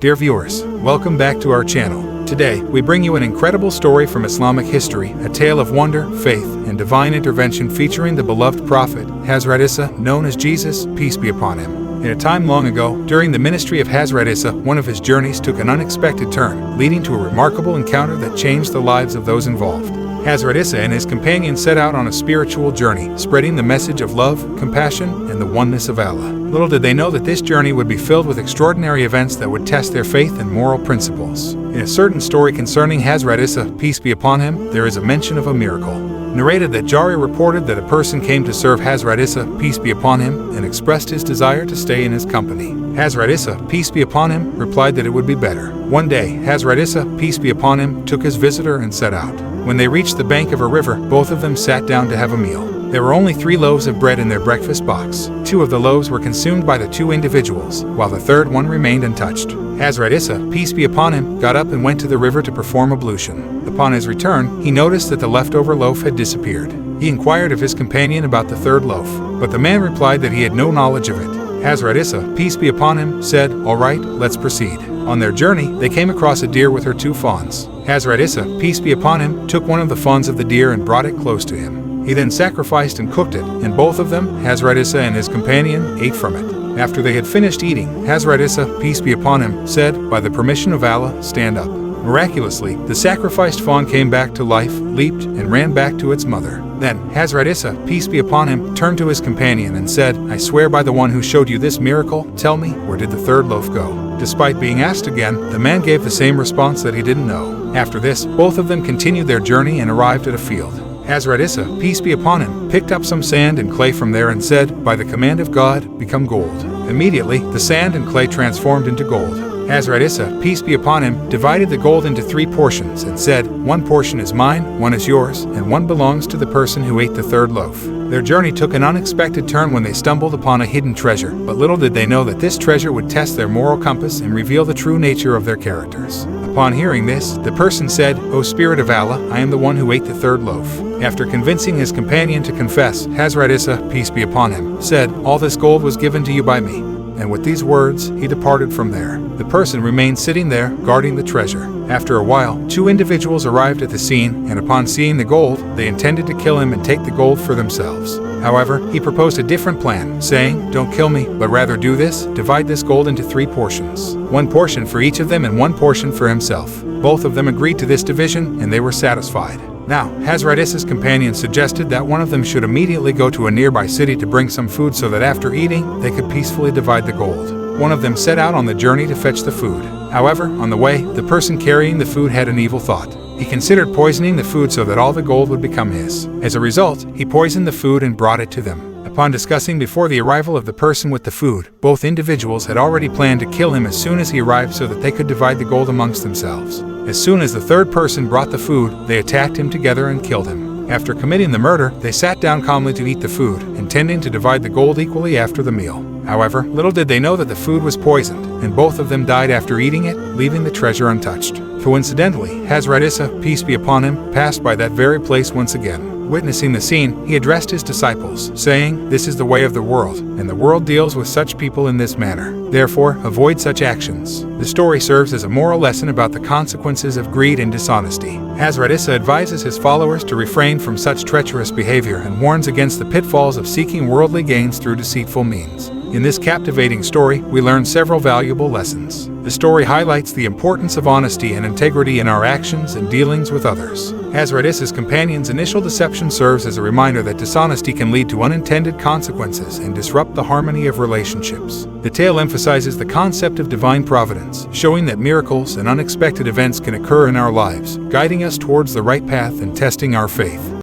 Dear viewers, welcome back to our channel. Today, we bring you an incredible story from Islamic history, a tale of wonder, faith, and divine intervention featuring the beloved prophet, Hazrat Isa, known as Jesus, peace be upon him. In a time long ago, during the ministry of Hazrat Isa, one of his journeys took an unexpected turn, leading to a remarkable encounter that changed the lives of those involved. Hazrat Isa and his companions set out on a spiritual journey, spreading the message of love, compassion, and the oneness of Allah. Little did they know that this journey would be filled with extraordinary events that would test their faith and moral principles. In a certain story concerning Hazrat Isa, peace be upon him, there is a mention of a miracle. Narrated that Jari reported that a person came to serve Hazrat Isa, peace be upon him, and expressed his desire to stay in his company. Hazrat Isa, peace be upon him, replied that it would be better. One day, Hazrat Isa, peace be upon him, took his visitor and set out. When they reached the bank of a river, both of them sat down to have a meal. There were only 3 loaves of bread in their breakfast box. 2 of the loaves were consumed by the 2 individuals, while the third one remained untouched. Hazrat Isa, peace be upon him, got up and went to the river to perform ablution. Upon his return, he noticed that the leftover loaf had disappeared. He inquired of his companion about the third loaf, but the man replied that he had no knowledge of it. Hazrat Isa, peace be upon him, said, "All right, let's proceed." On their journey, they came across a deer with her 2 fawns. Hazrat Isa, peace be upon him, took one of the fawns of the deer and brought it close to him. He then sacrificed and cooked it, and both of them, Hazrat Isa and his companion, ate from it. After they had finished eating, Hazrat Isa, peace be upon him, said, "By the permission of Allah, stand up." Miraculously, the sacrificed fawn came back to life, leaped, and ran back to its mother. Then Hazrat Isa, peace be upon him, turned to his companion and said, "I swear by the one who showed you this miracle, tell me, where did the third loaf go?" Despite being asked again, the man gave the same response that he didn't know. After this, both of them continued their journey and arrived at a field. Hazrat Isa, peace be upon him, picked up some sand and clay from there and said, "By the command of God, become gold." Immediately, the sand and clay transformed into gold. Hazrat Isa, peace be upon him, divided the gold into 3 portions and said, "One portion is mine, one is yours, and one belongs to the person who ate the third loaf." Their journey took an unexpected turn when they stumbled upon a hidden treasure, but little did they know that this treasure would test their moral compass and reveal the true nature of their characters. Upon hearing this, the person said, "O Spirit of Allah, I am the one who ate the third loaf." After convincing his companion to confess, Hazrat Isa, peace be upon him, said, "All this gold was given to you by me." And with these words, he departed from there. The person remained sitting there, guarding the treasure. After a while, 2 individuals arrived at the scene, and upon seeing the gold, they intended to kill him and take the gold for themselves. However, he proposed a different plan, saying, "Don't kill me, but rather do this, divide this gold into 3 portions. 1 portion for each of them and 1 portion for himself." Both of them agreed to this division, and they were satisfied. Now, Hazrat Isa's companion suggested that one of them should immediately go to a nearby city to bring some food so that after eating, they could peacefully divide the gold. One of them set out on the journey to fetch the food. However, on the way, the person carrying the food had an evil thought. He considered poisoning the food so that all the gold would become his. As a result, he poisoned the food and brought it to them. Upon discussing before the arrival of the person with the food, both individuals had already planned to kill him as soon as he arrived so that they could divide the gold amongst themselves. As soon as the third person brought the food, they attacked him together and killed him. After committing the murder, they sat down calmly to eat the food, intending to divide the gold equally after the meal. However, little did they know that the food was poisoned, and both of them died after eating it, leaving the treasure untouched. Coincidentally, Hazrat Isa, peace be upon him, passed by that very place once again. Witnessing the scene, he addressed his disciples, saying, "This is the way of the world, and the world deals with such people in this manner. Therefore, avoid such actions." The story serves as a moral lesson about the consequences of greed and dishonesty. Hazrat Isa advises his followers to refrain from such treacherous behavior and warns against the pitfalls of seeking worldly gains through deceitful means. In this captivating story, we learn several valuable lessons. The story highlights the importance of honesty and integrity in our actions and dealings with others. Hazrat Isa's companion's initial deception serves as a reminder that dishonesty can lead to unintended consequences and disrupt the harmony of relationships. The tale emphasizes the concept of divine providence, showing that miracles and unexpected events can occur in our lives, guiding us towards the right path and testing our faith.